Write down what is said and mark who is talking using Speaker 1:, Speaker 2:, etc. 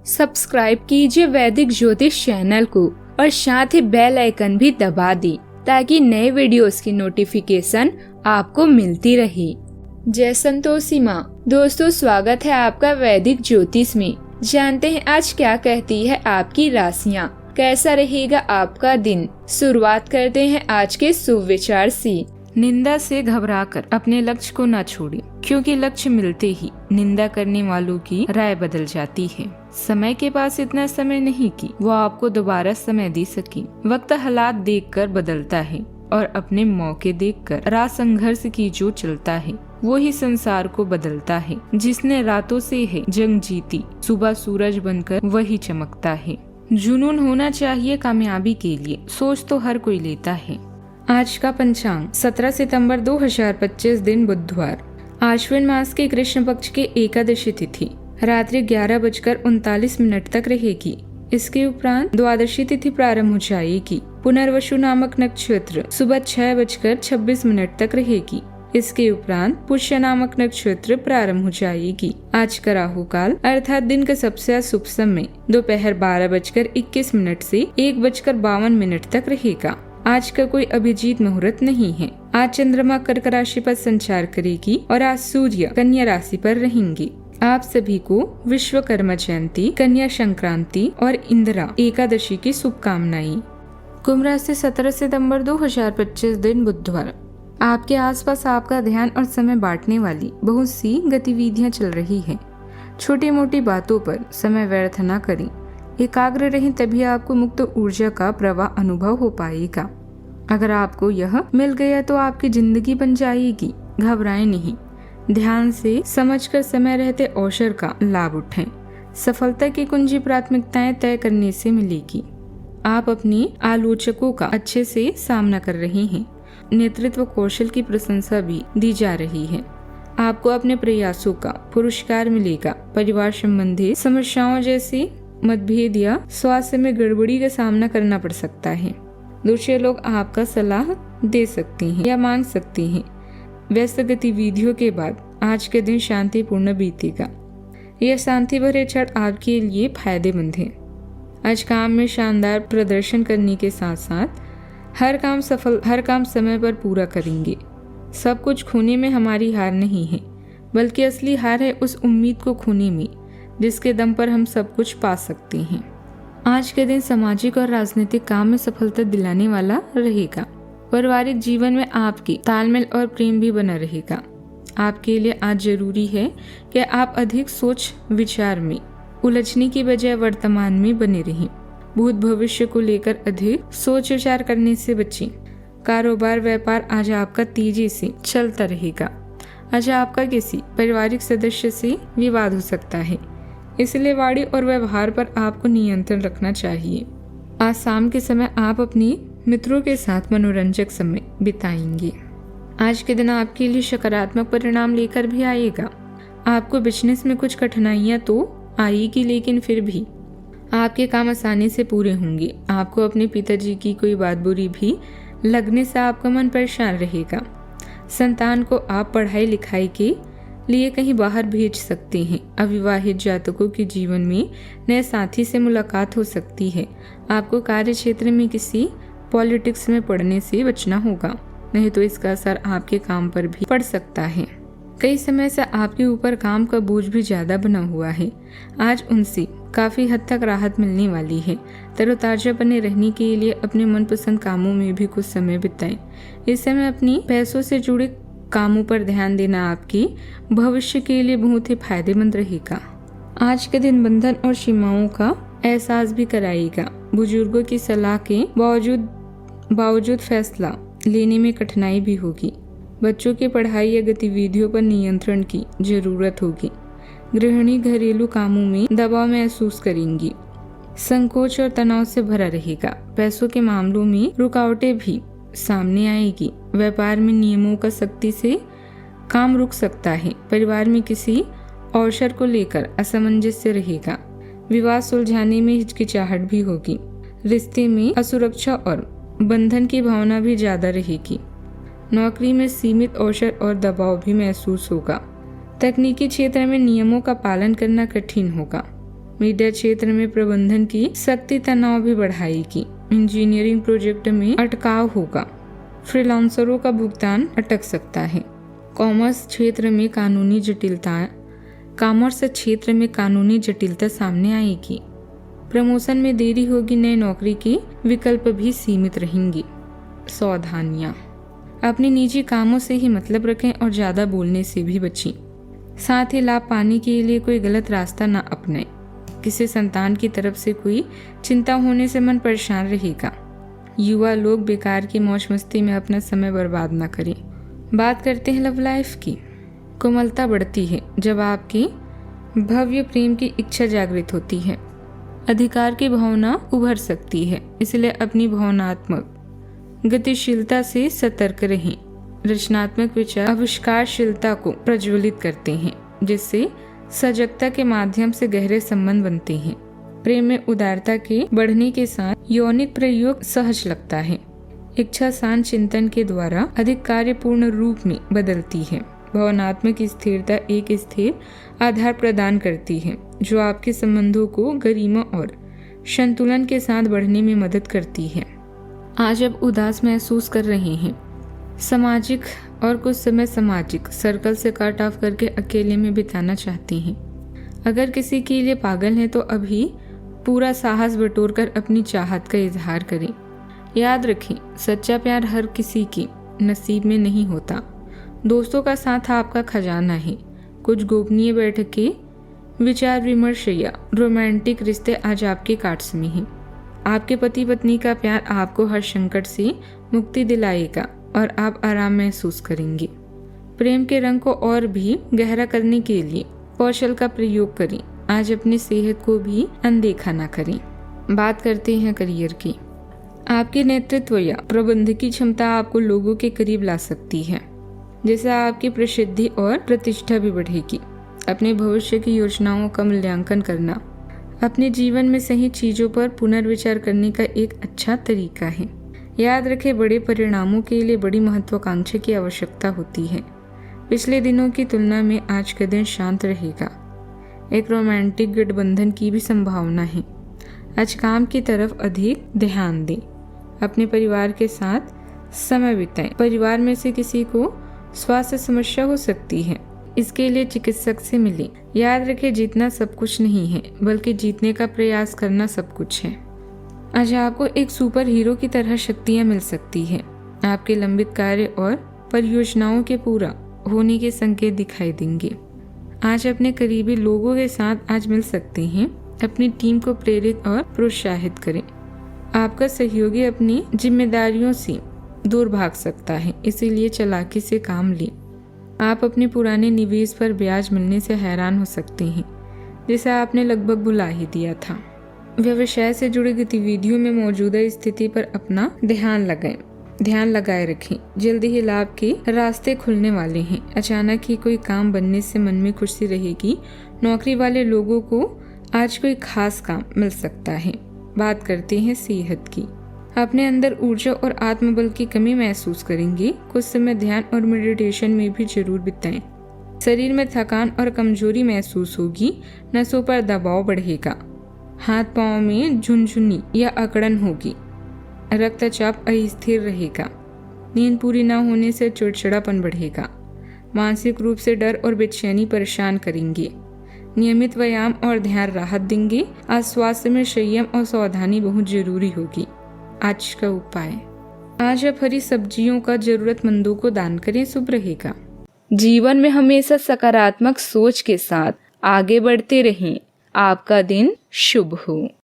Speaker 1: Subscribe कीजिए वैदिक ज्योतिष चैनल को और साथ ही बेल आइकन भी दबा दी ताकि नए वीडियोस की नोटिफिकेशन आपको मिलती रहे। जय संतोषी माँ। दोस्तों, स्वागत है आपका वैदिक ज्योतिष में। जानते हैं आज क्या कहती है आपकी राशियाँ, कैसा रहेगा आपका दिन। शुरुआत करते हैं आज के शुभ विचार से। निंदा से घबराकर अपने लक्ष्य को न छोड़ें, क्योंकि लक्ष्य मिलते ही निंदा करने वालों की राय बदल जाती है। समय के पास इतना समय नहीं कि वो आपको दोबारा समय दे सके। वक्त हालात देखकर बदलता है और अपने मौके देखकर राह संघर्ष की जो चलता है वो ही संसार को बदलता है। जिसने रातों से है जंग जीती, सुबह सूरज बनकर वही चमकता है। जुनून होना चाहिए कामयाबी के लिए, सोच तो हर कोई लेता है। आज का पंचांग 17 सितंबर 2025 दिन बुधवार, आश्विन मास के कृष्ण पक्ष के एकादशी तिथि रात्रि 11:39 तक रहेगी। इसके उपरांत द्वादशी तिथि प्रारंभ हो जाएगी। पुनर्वसु नामक नक्षत्र सुबह 6:26 तक रहेगी। इसके उपरांत पुष्य नामक नक्षत्र प्रारंभ हो जाएगी। आज का राहु काल अर्थात दिन का सबसे शुभ समय दोपहर 12:21 से 1:52 तक रहेगा। आज का कोई अभिजीत मुहूर्त नहीं है। आज चंद्रमा कर्क राशि पर संचार करेगी और आज सूर्य कन्या राशि पर रहेंगे। आप सभी को विश्वकर्मा जयंती, कन्या संक्रांति और इंदिरा एकादशी की शुभकामनाएं। कुंभ राशि 17 सितंबर 2025 दिन बुधवार, आपके आसपास आपका ध्यान और समय बांटने वाली बहुत सी गतिविधियां चल रही है। छोटी मोटी बातों पर समय व्यर्थ न करें, एकाग्र रहें, तभी आपको मुक्त ऊर्जा का प्रवाह अनुभव हो पाएगा। अगर आपको यह मिल गया तो आपकी जिंदगी बन जाएगी। घबराएं नहीं, ध्यान से समझकर समय रहते अवसर का लाभ उठाएं। सफलता की कुंजी प्राथमिकताएं तय करने से मिलेगी। आप अपने आलोचकों का अच्छे से सामना कर रहे हैं। नेतृत्व कौशल की प्रशंसा भी दी जा रही है। आपको अपने प्रयासों का पुरस्कार मिलेगा। परिवार संबंधी समस्याओं जैसे मतभेद या स्वास्थ्य में गड़बड़ी का सामना करना पड़ सकता है। दूसरे लोग आपका सलाह दे सकते हैं या मांग सकते हैं। व्यस्त गतिविधियों के बाद आज के दिन शांतिपूर्ण बीतेगा। यह शांति भरे क्षण आपके लिए फायदेमंद है। आज काम में शानदार प्रदर्शन करने के साथ साथ हर काम समय पर पूरा करेंगे। सब कुछ खोने में हमारी हार नहीं है, बल्कि असली हार है उस उम्मीद को खोने में जिसके दम पर हम सब कुछ पा सकते हैं। आज के दिन सामाजिक और राजनीतिक काम में सफलता दिलाने वाला रहेगा। पारिवारिक जीवन में आपकी तालमेल और प्रेम भी बना रहेगा। आपके लिए आज जरूरी है कि आप अधिक सोच विचार में उलझने की बजाय वर्तमान में बने रहें। भूत भविष्य को लेकर अधिक सोच विचार करने से बचें। कारोबार व्यापार आज आपका तेजी से चलता रहेगा। आज आपका किसी पारिवारिक सदस्य से विवाद हो सकता है, इसलिए वाणी और व्यवहार पर आपको नियंत्रण रखना चाहिए। आज शाम के समय आप अपने मित्रों के साथ मनोरंजक समय बिताएंगे। आज के दिन आपके लिए सकारात्मक परिणाम लेकर भी आएगा। आपको बिजनेस में कुछ कठिनाइयां तो आएगी, लेकिन फिर भी आपके काम आसानी से पूरे होंगे। आपको अपने पिताजी की कोई बात बुरी भी लगने से आपका मन परेशान रहेगा। संतान को आप पढ़ाई लिखाई के लिए कहीं बाहर भेज सकते हैं। अविवाहित जातकों के जीवन में नए साथी से मुलाकात हो सकती है। आपको कार्य क्षेत्र में किसी पॉलिटिक्स में पड़ने से बचना होगा, नहीं तो इसका असर आपके काम पर भी पड़ सकता है। कई समय से आपके ऊपर काम का बोझ भी ज्यादा बना हुआ है। आज उनसे काफी हद तक राहत मिलने वाली है। तरोताजा बने रहने के लिए अपने मनपसंद कामों में भी कुछ समय बिताएं। इस समय अपनी पैसों से जुड़े कामों पर ध्यान देना आपके भविष्य के लिए बहुत ही फायदेमंद रहेगा। आज के दिन बंधन और सीमाओं का एहसास भी कराएगा। बुजुर्गों की सलाह के बावजूद फैसला लेने में कठिनाई भी होगी। बच्चों की पढ़ाई या गतिविधियों पर नियंत्रण की जरूरत होगी। गृहिणी घरेलू कामों में दबाव महसूस करेंगी। संकोच और तनाव से भरा रहेगा। पैसों के मामलों में रुकावटें भी सामने आएगी। व्यापार में नियमों का सख्ती से काम रुक सकता है। परिवार में किसी अवसर को लेकर असमंजस्य रहेगा। विवाद सुलझाने में हिचकिचाहट भी होगी। रिश्ते में असुरक्षा और बंधन की भावना भी ज्यादा रहेगी। नौकरी में सीमित अवसर और दबाव भी महसूस होगा। तकनीकी क्षेत्र में नियमों का पालन करना कठिन होगा। मीडिया क्षेत्र में प्रबंधन की शक्ति तनाव भी बढ़ाएगी। इंजीनियरिंग प्रोजेक्ट में अटकाव होगा। फ्रीलांसरों का भुगतान अटक सकता है। कॉमर्स क्षेत्र में कानूनी जटिलता सामने आएगी। प्रमोशन में देरी होगी। नई नौकरी के विकल्प भी सीमित रहेंगे। सावधानियां, अपने निजी कामों से ही मतलब रखें और ज्यादा बोलने से भी बचें। साथ ही लाभ पाने के लिए कोई गलत रास्ता न अपनाएं। किसी संतान की तरफ से कोई चिंता होने से मन परेशान रहेगा। युवा लोग बेकार की मौज मस्ती में अपना समय बर्बाद न करें। बात करते हैं लव लाइफ की। कोमलता बढ़ती है जब आपकी भव्य प्रेम की इच्छा जागृत होती है। अधिकार की भावना उभर सकती है, इसलिए अपनी भावनात्मक गतिशीलता से सतर्क रहें। रचनात्मक विचार आविष्कारशीलता को प्रज्वलित करते हैं, जिससे सजगता के माध्यम से गहरे संबंध बनते हैं। प्रेम में उदारता के बढ़ने के साथ यौनिक प्रयोग सहज लगता है। इच्छा शांत चिंतन के द्वारा अधिक कार्यपूर्ण रूप में बदलती है। भावनात्मक स्थिरता एक स्थिर आधार प्रदान करती है, जो आपके संबंधों को गरिमा और संतुलन के साथ बढ़ने में मदद करती है। आज आप उदास महसूस कर रहे हैं। सामाजिक और कुछ समय सामाजिक सर्कल से कट ऑफ करके अकेले में बिताना चाहते हैं। अगर किसी के लिए पागल हैं तो अभी पूरा साहस बटोरकर अपनी चाहत का इजहार करें। याद रखें, सच्चा प्यार हर किसी के नसीब में नहीं होता। दोस्तों का साथ आपका खजाना है। कुछ गोपनीय बैठकें, विचार विमर्श या रोमांटिक रिश्ते आज आपके कार्ड्स में हैं। आपके पति पत्नी का प्यार आपको हर संकट से मुक्ति दिलाएगा और आप आराम महसूस करेंगे। प्रेम के रंग को और भी गहरा करने के लिए कौशल का प्रयोग करें। आज अपनी सेहत को भी अनदेखा ना करें। बात करते हैं करियर की। आपकी नेतृत्व या प्रबंधकीय क्षमता आपको लोगों के करीब ला सकती है, जिससे आपकी प्रसिद्धि और प्रतिष्ठा भी बढ़ेगी। अपने भविष्य की योजनाओं का मूल्यांकन करना अपने जीवन में सही चीजों पर पुनर्विचार करने का एक अच्छा तरीका है। याद रखें, बड़े परिणामों के लिए बड़ी महत्वाकांक्षा की आवश्यकता होती है। पिछले दिनों की तुलना में आज का दिन शांत रहेगा। एक रोमांटिक गठबंधन की भी संभावना है। आज काम की तरफ अधिक ध्यान दें। अपने परिवार के साथ समय बिताएं। परिवार में से किसी को स्वास्थ्य समस्या हो सकती है, इसके लिए चिकित्सक से मिलें। याद रखें, जीतना सब कुछ नहीं है, बल्कि जीतने का प्रयास करना सब कुछ है। आज आपको एक सुपर हीरो की तरह शक्तियां मिल सकती है। आपके लंबित कार्य और परियोजनाओं के पूरा होने के संकेत दिखाई देंगे। आज अपने करीबी लोगों के साथ आज मिल सकते हैं। अपनी टीम को प्रेरित और प्रोत्साहित करें। आपका सहयोगी अपनी जिम्मेदारियों से दूर भाग सकता है, इसीलिए चालाकी से काम लें। आप अपने पुराने निवेश पर ब्याज मिलने से हैरान हो सकते हैं, जिसे आपने लगभग भुला ही दिया था। व्यवसाय से जुड़ी गतिविधियों में मौजूदा स्थिति पर अपना ध्यान लगाए रखें। जल्दी ही लाभ के रास्ते खुलने वाले हैं। अचानक ही कोई काम बनने से मन में खुशी रहेगी। नौकरी वाले लोगों को आज कोई खास काम मिल सकता है। बात करते हैं सेहत की। अपने अंदर ऊर्जा और आत्मबल की कमी महसूस करेंगे। कुछ समय ध्यान और मेडिटेशन में भी जरूर बिताएं। शरीर में थकान और कमजोरी महसूस होगी। नसों पर दबाव बढ़ेगा। हाथ पांव में झुनझुनी या अकड़न होगी। रक्तचाप अस्थिर रहेगा। नींद पूरी न होने से चिड़चिड़ापन बढ़ेगा। मानसिक रूप से डर और बेचैनी परेशान करेंगे। नियमित व्यायाम और ध्यान राहत देंगे। आज स्वास्थ्य में संयम और सावधानी बहुत जरूरी होगी। आज का उपाय, आज आप हरी सब्जियों का जरूरतमंदों को दान करें, शुभ रहेगा। जीवन में हमेशा सकारात्मक सोच के साथ आगे बढ़ते रहें। आपका दिन शुभ हो।